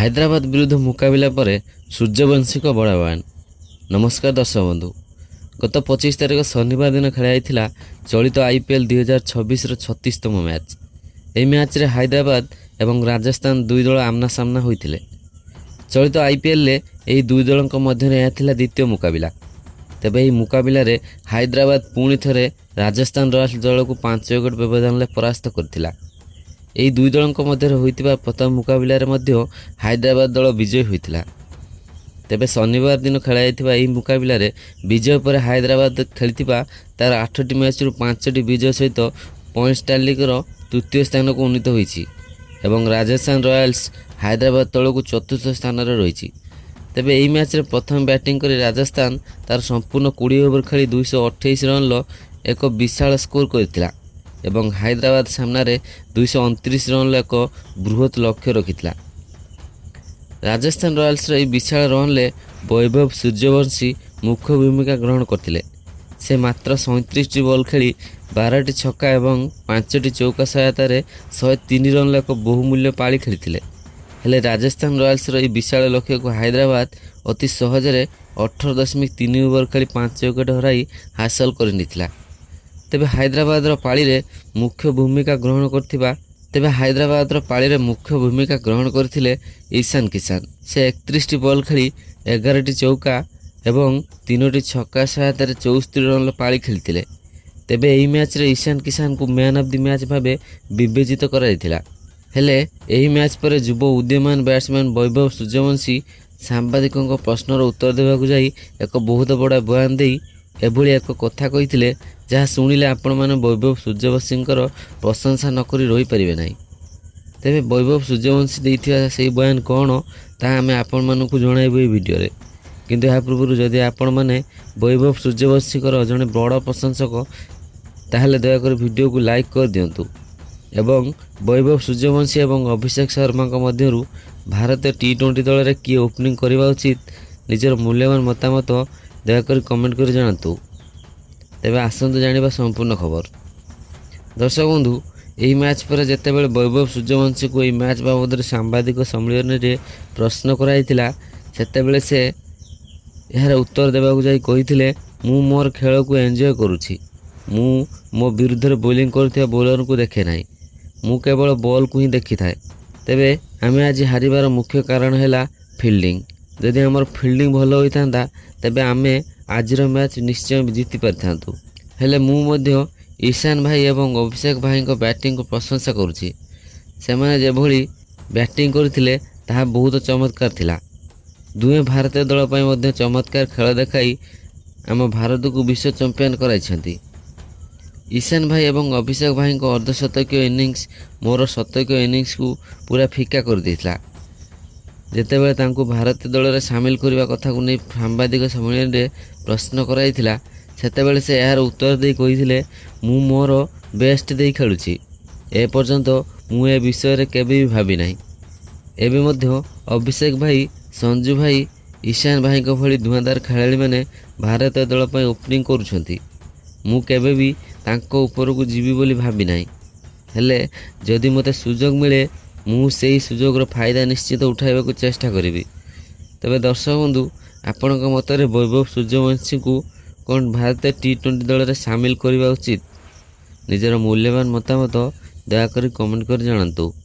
ହାଇଦ୍ରାବାଦ ବିରୁଦ୍ଧ ମୁକାବିଲା ପରେ ସୂର୍ଯ୍ୟବଂଶୀଙ୍କ ବଡ଼ ବୟାନ। ନମସ୍କାର ଦର୍ଶକ ବନ୍ଧୁ, ଗତ 25 ତାରିଖ ଶନିବାର ଦିନ ଖେଳାଯାଇଥିଲା ଚଳିତ IPL 2026ର 36ତମ ମ୍ୟାଚ୍। ଏହି ମ୍ୟାଚ୍ରେ ହାଇଦ୍ରାବାଦ ଏବଂ ରାଜସ୍ଥାନ ଦୁଇ ଦଳ ଆମ୍ନାସାମ୍ନା ହୋଇଥିଲେ। ଚଳିତ IPLରେ ଏହି ଦୁଇ ଦଳଙ୍କ ମଧ୍ୟରେ ଏହା ଥିଲା ଦ୍ୱିତୀୟ ମୁକାବିଲା। ତେବେ ଏହି ମୁକାବିଲାରେ ହାଇଦ୍ରାବାଦ ପୁଣି ଥରେ ରାଜସ୍ଥାନ ରୟାଲ୍ସ ଦଳକୁ 5 ୱିକେଟ୍ ବ୍ୟବଧାନରେ ପରାସ୍ତ କରିଥିଲା। ଏହି ଦୁଇ ଦଳଙ୍କ ମଧ୍ୟରେ ହୋଇଥିବା ପ୍ରଥମ ମୁକାବିଲାରେ ମଧ୍ୟ ହାଇଦ୍ରାବାଦ ଦଳ ବିଜୟୀ ହୋଇଥିଲା। ତେବେ ଶନିବାର ଦିନ ଖେଳାଯାଇଥିବା ଏହି ମୁକାବିଲାରେ ବିଜୟ ପରେ ହାଇଦ୍ରାବାଦ ଖେଳିଥିବା ତା'ର 8ଟି ମ୍ୟାଚ୍ରୁ 5ଟି ବିଜୟ ସହିତ ପଏଣ୍ଟସ୍ ତାଲିକାର ତୃତୀୟ ସ୍ଥାନକୁ ଉନ୍ନୀତ ହୋଇଛି ଏବଂ ରାଜସ୍ଥାନ ରୟାଲ୍ସ ହାଇଦ୍ରାବାଦ ତଳକୁ ଚତୁର୍ଥ ସ୍ଥାନରେ ରହିଛି। ତେବେ ଏହି ମ୍ୟାଚ୍ରେ ପ୍ରଥମେ ବ୍ୟାଟିଂ କରି ରାଜସ୍ଥାନ ତା'ର ସମ୍ପୂର୍ଣ୍ଣ 20 ଓଭର ଖେଳି 228 ରନ୍ର ଏକ ବିଶାଳ ସ୍କୋର କରିଥିଲା ଏବଂ ହାଇଦ୍ରାବାଦ ସାମ୍ନାରେ 229 ରନ୍ର ଏକ ବୃହତ୍ ଲକ୍ଷ୍ୟ ରଖିଥିଲା। ରାଜସ୍ଥାନ ରୟାଲ୍ସର ଏହି ବିଶାଳ ରନ୍ରେ ବୈଭବ ସୂର୍ଯ୍ୟବଂଶୀ ମୁଖ୍ୟ ଭୂମିକା ଗ୍ରହଣ କରିଥିଲେ। ସେ ମାତ୍ର 37ଟି ବଲ୍ ଖେଳି 12ଟି ଛକା ଏବଂ 5ଟି ଚୌକା ସହାୟତାରେ 103 ରନ୍ର ଏକ ବହୁମୂଲ୍ୟ ପାଳି ଖେଳିଥିଲେ। ହେଲେ ରାଜସ୍ଥାନ ରୟାଲ୍ସର ଏହି ବିଶାଳ ଲକ୍ଷ୍ୟକୁ ହାଇଦ୍ରାବାଦ ଅତି ସହଜରେ 18.3 ଓଭର ଖେଳି 5 ୱିକେଟ୍ ହରାଇ ହାସଲ କରିନେଇଥିଲା। ତେବେ ହାଇଦ୍ରାବାଦର ପାଳିରେ ମୁଖ୍ୟ ଭୂମିକା ଗ୍ରହଣ କରିଥିଲେ ଈଶାନ କିଶାନ। ସେ 31ଟି ବଲ୍ ଖେଳି 11ଟି ଚୌକା ଏବଂ 3ଟି ଛକା ସହାୟତାରେ 64 ରନ୍ର ପାଳି ଖେଳିଥିଲେ। ତେବେ ଏହି ମ୍ୟାଚ୍ରେ ଈଶାନ କିଶାନଙ୍କୁ ମ୍ୟାନ୍ ଅଫ୍ ଦି ମ୍ୟାଚ୍ ଭାବେ ବିବେଚିତ କରାଯାଇଥିଲା। ହେଲେ ଏହି ମ୍ୟାଚ୍ ପରେ ଯୁବ ଉଦୀୟମାନ ବ୍ୟାଟ୍ସମ୍ୟାନ୍ ବୈଭବ ସୂର୍ଯ୍ୟବଂଶୀ ସାମ୍ବାଦିକଙ୍କ ପ୍ରଶ୍ନର ଉତ୍ତର ଦେବାକୁ ଯାଇ ଏକ ବହୁତ ବଡ଼ ବୟାନ ଦେଇ ଏଭଳି ଏକ କଥା କହିଥିଲେ ଯାହା ଶୁଣିଲେ ଆପଣମାନେ ବୈଭବ ସୂର୍ଯ୍ୟବଂଶୀଙ୍କର ପ୍ରଶଂସା ନକରି ରହିପାରିବେ ନାହିଁ। ତେବେ ବୈଭବ ସୂର୍ଯ୍ୟବଂଶୀ ଦେଇଥିବା ସେହି ବୟାନ କ'ଣ ତାହା ଆମେ ଆପଣମାନଙ୍କୁ ଜଣାଇବୁ ଏହି ଭିଡ଼ିଓରେ। କିନ୍ତୁ ଏହା ପୂର୍ବରୁ ଯଦି ଆପଣମାନେ ବୈଭବ ସୂର୍ଯ୍ୟବଂଶୀଙ୍କର ଜଣେ ବଡ଼ ପ୍ରଶଂସକ ତାହେଲେ ଦୟାକରି ଭିଡ଼ିଓକୁ ଲାଇକ୍ କରିଦିଅନ୍ତୁ ଏବଂ ବୈଭବ ସୂର୍ଯ୍ୟବଂଶୀ ଏବଂ ଅଭିଷେକ ଶର୍ମାଙ୍କ ମଧ୍ୟରୁ ଭାରତୀୟ T20 ଦଳରେ କିଏ ଓପନିଂ କରିବା ଉଚିତ ନିଜର ମୂଲ୍ୟବାନ ମତାମତ ଦୟାକରି କମେଣ୍ଟ କରି ଜଣାନ୍ତୁ। ତେବେ ଆସନ୍ତୁ ଜାଣିବା ସମ୍ପୂର୍ଣ୍ଣ ଖବର। ଦର୍ଶକ ବନ୍ଧୁ, ଏହି ମ୍ୟାଚ୍ ପରେ ଯେତେବେଳେ ବୈଭବ ସୂର୍ଯ୍ୟବଂଶୀଙ୍କୁ ଏହି ମ୍ୟାଚ୍ ବାବଦରେ ସାମ୍ବାଦିକ ସମ୍ମିଳନୀରେ ପ୍ରଶ୍ନ କରାଯାଇଥିଲା ସେତେବେଳେ ସେ ଏହାର ଉତ୍ତର ଦେବାକୁ ଯାଇ କହିଥିଲେ, ମୁଁ ମୋର ଖେଳକୁ ଏନ୍ଜୟ କରୁଛି। ମୁଁ ମୋ ବିରୁଦ୍ଧରେ ବୋଲିଂ କରୁଥିବା ବୋଲରଙ୍କୁ ଦେଖେ ନାହିଁ, ମୁଁ କେବଳ ବଲ୍କୁ ହିଁ ଦେଖିଥାଏ। ତେବେ ଆମେ ଆଜି ହାରିବାର ମୁଖ୍ୟ କାରଣ ହେଲା ଫିଲ୍ଡିଂ। ଯଦି ଆମର ଫିଲ୍ଡିଂ ଭଲ ହୋଇଥାନ୍ତା ତେବେ ଆମେ ଆଜିର ମ୍ୟାଚ୍ ନିଶ୍ଚୟ ଜିତି ପାରିଥାନ୍ତୁ। ହେଲେ ମୁଁ ମଧ୍ୟ ଈଶାନ ଭାଇ ଏବଂ ଅଭିଷେକ ଭାଇଙ୍କ ବ୍ୟାଟିଂକୁ ପ୍ରଶଂସା କରୁଛି। ସେମାନେ ଯେଭଳି ବ୍ୟାଟିଂ କରିଥିଲେ ତାହା ବହୁତ ଚମତ୍କାର ଥିଲା। ଦୁହେଁ ଭାରତୀୟ ଦଳ ପାଇଁ ମଧ୍ୟ ଚମତ୍କାର ଖେଳ ଦେଖାଇ ଆମ ଭାରତକୁ ବିଶ୍ୱ ଚମ୍ପିଆନ କରାଇଛନ୍ତି। ଈଶାନ ଭାଇ ଏବଂ ଅଭିଷେକ ଭାଇଙ୍କ ଅର୍ଦ୍ଧଶତକୀୟ ଇନିଂସ ମୋର ଶତକୀୟ ଇନିଂସକୁ ପୁରା ଫିକା କରିଦେଇଥିଲା। ଯେତେବେଳେ ତାଙ୍କୁ ଭାରତୀୟ ଦଳରେ ସାମିଲ କରିବା କଥାକୁ ନେଇ ସାମ୍ବାଦିକ ସମ୍ମିଳନୀରେ ପ୍ରଶ୍ନ କରାଯାଇଥିଲା ସେତେବେଳେ ସେ ଏହାର ଉତ୍ତର ଦେଇ କହିଥିଲେ, ମୁଁ ମୋର ବେଷ୍ଟ ଦେଇ ଖେଳୁଛି। ଏପର୍ଯ୍ୟନ୍ତ ମୁଁ ଏ ବିଷୟରେ କେବେ ବି ଭାବି ନାହିଁ। ଏବେ ମଧ୍ୟ ଅଭିଷେକ ଭାଇ, ସଞ୍ଜୁ ଭାଇ, ଈଶାନ ଭାଇଙ୍କ ଭଳି ଧୂଆଁଦାର ଖେଳାଳିମାନେ ଭାରତୀୟ ଦଳ ପାଇଁ ଓପନିଂ କରୁଛନ୍ତି। ମୁଁ କେବେ ବି ତାଙ୍କ ଉପରକୁ ଯିବି ବୋଲି ଭାବି ନାହିଁ। ହେଲେ ଯଦି ମୋତେ ସୁଯୋଗ ମିଳେ ମୁଁ ସେହି ସୁଯୋଗର ଫାଇଦା ନିଶ୍ଚିତ ଉଠାଇବାକୁ ଚେଷ୍ଟା କରିବି। ତେବେ ଦର୍ଶକ ବନ୍ଧୁ, ଆପଣଙ୍କ ମତରେ ବୈଭବ ସୂର୍ଯ୍ୟବଂଶୀଙ୍କୁ କ'ଣ ଭାରତୀୟ T20 ଦଳରେ ସାମିଲ କରିବା ଉଚିତ? ନିଜର ମୂଲ୍ୟବାନ ମତାମତ ଦୟାକରି କମେଣ୍ଟ କରି ଜଣାନ୍ତୁ।